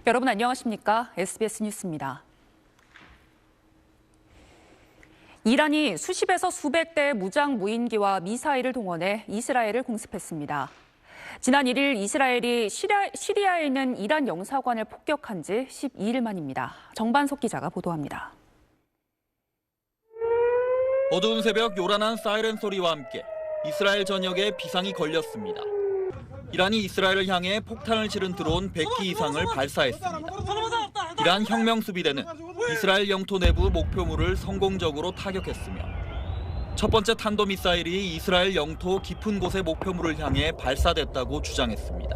여러분 안녕하십니까? SBS 뉴스입니다. 이란이 수십에서 수백 대의 무장 무인기와 미사일을 동원해 이스라엘을 공습했습니다. 지난 1일 이스라엘이 시리아에 있는 이란 영사관을 폭격한 지 12일 만입니다. 정반석 기자가 보도합니다. 어두운 새벽 요란한 사이렌 소리와 함께 이스라엘 전역에 비상이 걸렸습니다. 이란이 이스라엘을 향해 폭탄을 실은 드론 100기 이상을 발사했습니다. 이란 혁명수비대는 이스라엘 영토 내부 목표물을 성공적으로 타격했으며 첫 번째 탄도미사일이 이스라엘 영토 깊은 곳의 목표물을 향해 발사됐다고 주장했습니다.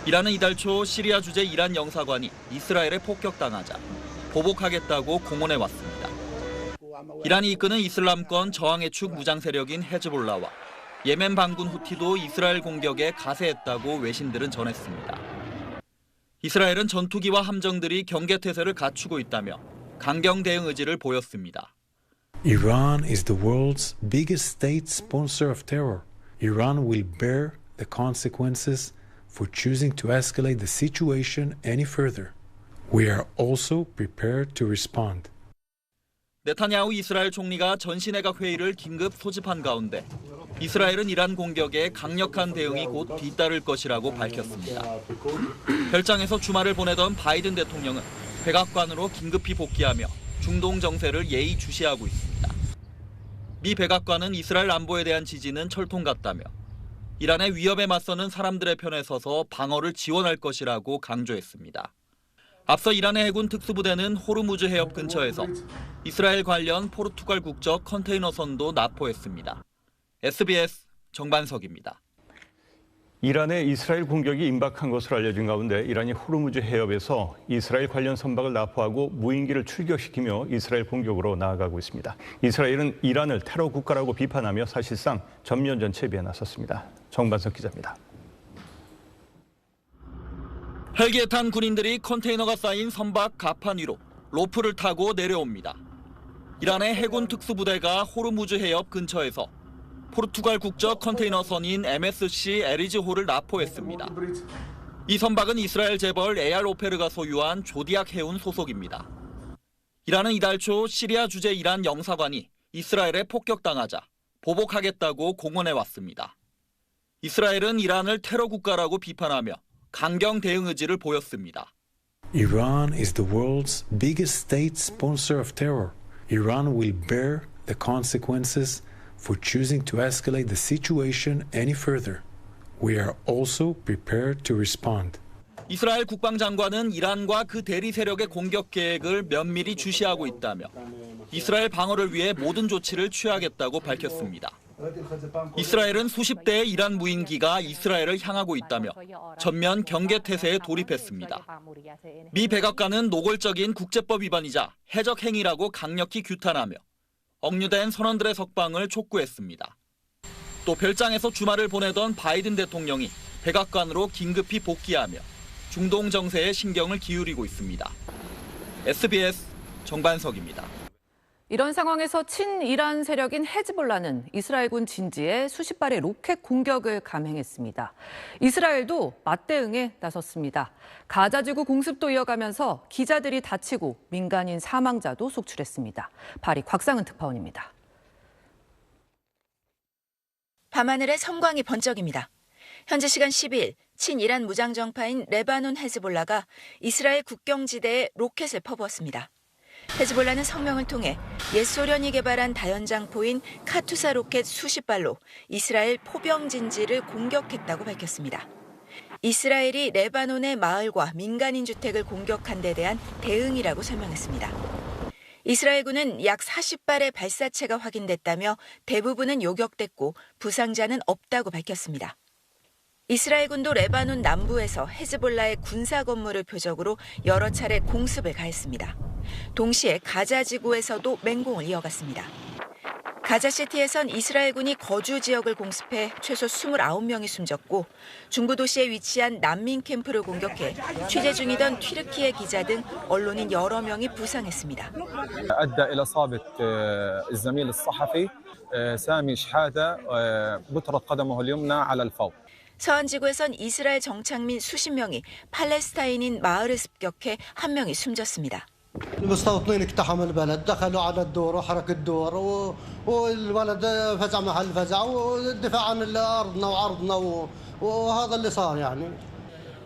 이란은 이달 초 시리아 주재 이란 영사관이 이스라엘에 폭격당하자 보복하겠다고 공언해왔습니다. 이란이 이끄는 이슬람권 저항의 축 무장 세력인 헤즈볼라와 예멘 반군 후티도 이스라엘 공격에 가세했다고 외신들은 전했습니다. 이스라엘은 전투기와 함정들이 경계태세를 갖추고 있다며 강경 대응 의지를 보였습니다. Iran is the world's biggest state sponsor of terror. Iran will bear the consequences for choosing to escalate the situation any further. We are also prepared to respond. 네타냐후 이스라엘 총리가 전시내각 회의를 긴급 소집한 가운데 이스라엘은 이란 공격에 강력한 대응이 곧 뒤따를 것이라고 밝혔습니다. 별장에서 주말을 보내던 바이든 대통령은 백악관으로 긴급히 복귀하며 중동 정세를 예의주시하고 있습니다. 미 백악관은 이스라엘 안보에 대한 지지는 철통 같다며 이란의 위협에 맞서는 사람들의 편에 서서 방어를 지원할 것이라고 강조했습니다. 앞서 이란의 해군 특수부대는 호르무즈 해협 근처에서 이스라엘 관련 포르투갈 국적 컨테이너선도 납포했습니다. SBS 정반석입니다. 이란의 이스라엘 공격이 임박한 것으로 알려진 가운데 이란이 호르무즈 해협에서 이스라엘 관련 선박을 납포하고 무인기를 출격시키며 이스라엘 공격으로 나아가고 있습니다. 이스라엘은 이란을 테러 국가라고 비판하며 사실상 전면전 채비에 나섰습니다. 정반석 기자입니다. 헬기에 탄 군인들이 컨테이너가 쌓인 선박 갑판 위로 로프를 타고 내려옵니다. 이란의 해군 특수부대가 호르무즈 해협 근처에서 포르투갈 국적 컨테이너선인 MSC 에리즈호를 납포했습니다. 이 선박은 이스라엘 재벌 에얄 오페르가 소유한 조디악 해운 소속입니다. 이란은 이달 초 시리아 주재 이란 영사관이 이스라엘에 폭격당하자 보복하겠다고 공언해왔습니다. 이스라엘은 이란을 테러 국가라고 비판하며 강경 대응 의지를 보였습니다. Iran is the world's biggest state sponsor of terror. Iran will bear the consequences for choosing to escalate the situation any further. We are also prepared to respond. 이스라엘 국방장관은 이란과 그 대리 세력의 공격 계획을 면밀히 주시하고 있다며 이스라엘 방어를 위해 모든 조치를 취하겠다고 밝혔습니다. 이스라엘은 수십 대의 이란 무인기가 이스라엘을 향하고 있다며 전면 경계태세에 돌입했습니다. 미 백악관은 노골적인 국제법 위반이자 해적 행위라고 강력히 규탄하며 억류된 선원들의 석방을 촉구했습니다. 또 별장에서 주말을 보내던 바이든 대통령이 백악관으로 긴급히 복귀하며 중동 정세에 신경을 기울이고 있습니다. SBS 정반석입니다. 이런 상황에서 친이란 세력인 헤즈볼라는 이스라엘군 진지에 수십 발의 로켓 공격을 감행했습니다. 이스라엘도 맞대응에 나섰습니다. 가자지구 공습도 이어가면서 기자들이 다치고 민간인 사망자도 속출했습니다. 파리 곽상은 특파원입니다. 밤하늘에 섬광이 번쩍입니다. 현지 시간 10일 친이란 무장정파인 레바논 헤즈볼라가 이스라엘 국경지대에 로켓을 퍼부었습니다. 헤즈볼라는 성명을 통해 옛 소련이 개발한 다연장포인 카투사 로켓 수십 발로 이스라엘 포병 진지를 공격했다고 밝혔습니다. 이스라엘이 레바논의 마을과 민간인 주택을 공격한 데 대한 대응이라고 설명했습니다. 이스라엘군은 약 40발의 발사체가 확인됐다며 대부분은 요격됐고 부상자는 없다고 밝혔습니다. 이스라엘군도 레바논 남부에서 헤즈볼라의 군사 건물을 표적으로 여러 차례 공습을 가했습니다. 동시에 가자 지구에서도 맹공을 이어갔습니다. 가자시티에선 이스라엘군이 거주 지역을 공습해 최소 29명이 숨졌고 중부 도시에 위치한 난민 캠프를 공격해 취재 중이던 튀르키예 기자 등 언론인 여러 명이 부상했습니다. أدى إلى إصابة الزميل الصحفي سامي شحاتة بترت قدمه اليمنى على الفوق. 서한 지구에선 이스라엘 정착민 수십 명이 팔레스타인인 마을을 습격해 한 명이 숨졌습니다. المستوطنين اقتحموا البلد دخلوا على الدور وحركوا الدور والولد فزع محل فزع والدفاع عن أرضنا وعرضنا وهذا اللي صار يعني.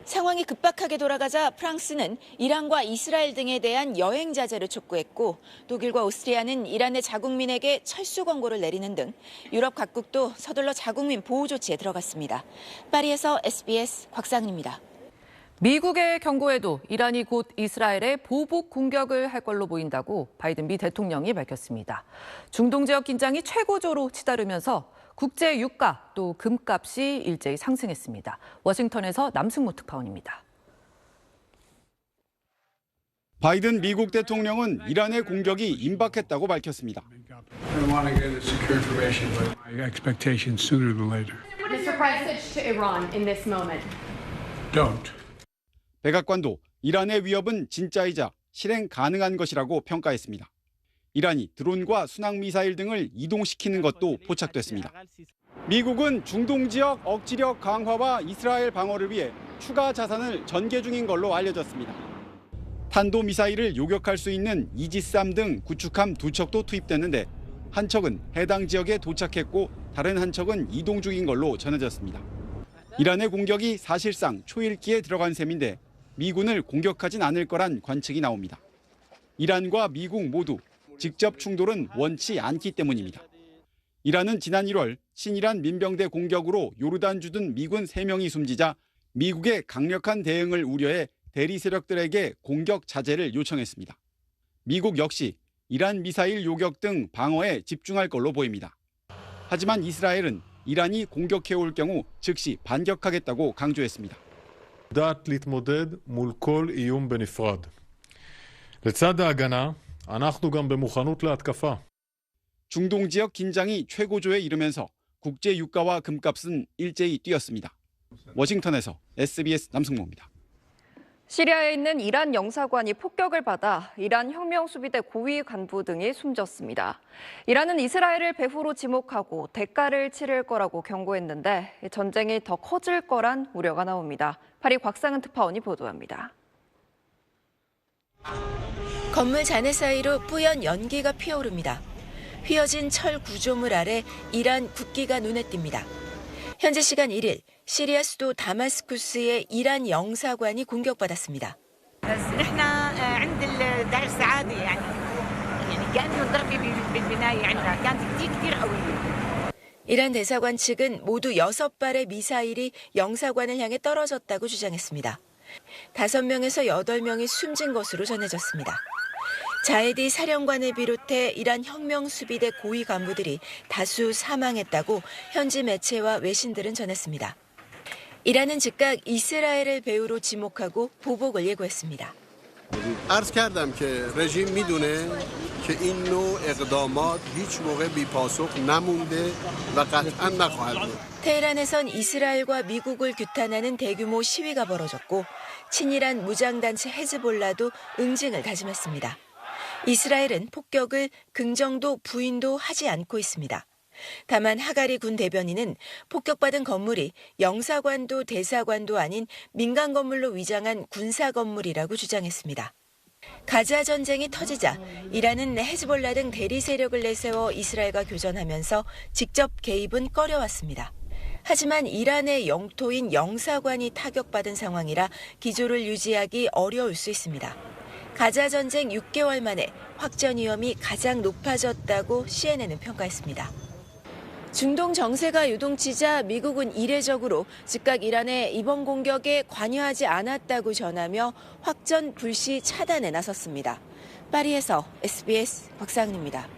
상황이 급박하게 돌아가자 프랑스는 이란과 이스라엘 등에 대한 여행 자제를 촉구했고 독일과 오스트리아는 이란의 자국민에게 철수 권고를 내리는 등 유럽 각국도 서둘러 자국민 보호 조치에 들어갔습니다. 파리에서 SBS 곽상은입니다. 미국의 경고에도 이란이 곧 이스라엘에 보복 공격을 할 걸로 보인다고 바이든 미 대통령이 밝혔습니다. 중동 지역 긴장이 최고조로 치달으면서 국제 유가 또 금값이 일제히 상승했습니다. 워싱턴에서 남승모 특파원입니다. 바이든 미국 대통령은 이란의 공격이 임박했다고 밝혔습니다. 백악관도 이란의 위협은 진짜이자 실행 가능한 것이라고 평가했습니다. 이란이 드론과 순항미사일 등을 이동시키는 것도 포착됐습니다. 미국은 중동 지역 억지력 강화와 이스라엘 방어를 위해 추가 자산을 전개 중인 걸로 알려졌습니다. 탄도미사일을 요격할 수 있는 이지스-3 등 구축함 2척도 투입됐는데 한 척은 해당 지역에 도착했고 다른 한 척은 이동 중인 걸로 전해졌습니다. 이란의 공격이 사실상 초읽기에 들어간 셈인데 미군을 공격하진 않을 거란 관측이 나옵니다. 이란과 미국 모두 직접 충돌은 원치 않기 때문입니다. 이란은 지난 1월 친이란 민병대 공격으로 요르단 주둔 미군 3명이 숨지자 미국의 강력한 대응을 우려해 대리 세력들에게 공격 자제를 요청했습니다. 미국 역시 이란 미사일 요격 등 방어에 집중할 걸로 보입니다. 하지만 이스라엘은 이란이 공격해올 경우 즉시 반격하겠다고 강조했습니다. יודעת להתמודד מול כל איום בנפרד. לצד ההגנה, אנחנו גם במוכנות להתקפה. 중동 지역 긴장이 최고조에 이르면서 국제 유가와 금값은 일제히 뛰었습니다. 워싱턴에서 SBS 남승모입니다. 시리아에 있는 이란 영사관이 폭격을 받아 이란 혁명수비대 고위 간부 등이 숨졌습니다. 이란은 이스라엘을 배후로 지목하고 대가를 치를 거라고 경고했는데 전쟁이 더 커질 거란 우려가 나옵니다. 파리 곽상은 특파원이 보도합니다. 건물 잔해 사이로 뿌연 연기가 피어오릅니다. 휘어진 철 구조물 아래 이란 국기가 눈에 띕니다. 현지 시간 1일 시리아 수도 다마스쿠스의 이란 영사관이 공격받았습니다. 이란 대사관 측은 모두 6발의 미사일이 영사관을 향해 떨어졌다고 주장했습니다. 5명에서 8명이 숨진 것으로 전해졌습니다. 자헤디 사령관을 비롯해 이란 혁명수비대 고위 간부들이 다수 사망했다고 현지 매체와 외신들은 전했습니다. 이란은 즉각 이스라엘을 배후로 지목하고 보복을 예고했습니다. عرض کردم که رژیم میدونه که این نوع اقدامات هیچ موقع بی‌پاسخ نمونده و قطعا نخواهد بود. 테헤란에선 이스라엘과 미국을 규탄하는 대규모 시위가 벌어졌고 친이란 무장단체 헤즈볼라도 응징을 다짐했습니다. 이스라엘은 폭격을 긍정도 부인도 하지 않고 있습니다. 다만 하가리 군 대변인은 폭격받은 건물이 영사관도 대사관도 아닌 민간 건물로 위장한 군사 건물이라고 주장했습니다. 가자 전쟁이 터지자 이란은 헤즈볼라 등 대리 세력을 내세워 이스라엘과 교전하면서 직접 개입은 꺼려왔습니다. 하지만 이란의 영토인 영사관이 타격받은 상황이라 기조를 유지하기 어려울 수 있습니다. 가자 전쟁 6개월 만에 확전 위험이 가장 높아졌다고 CNN은 평가했습니다. 중동 정세가 요동치자 미국은 이례적으로 즉각 이란의 이번 공격에 관여하지 않았다고 전하며 확전 불시 차단에 나섰습니다. 파리에서 SBS 곽상은입니다.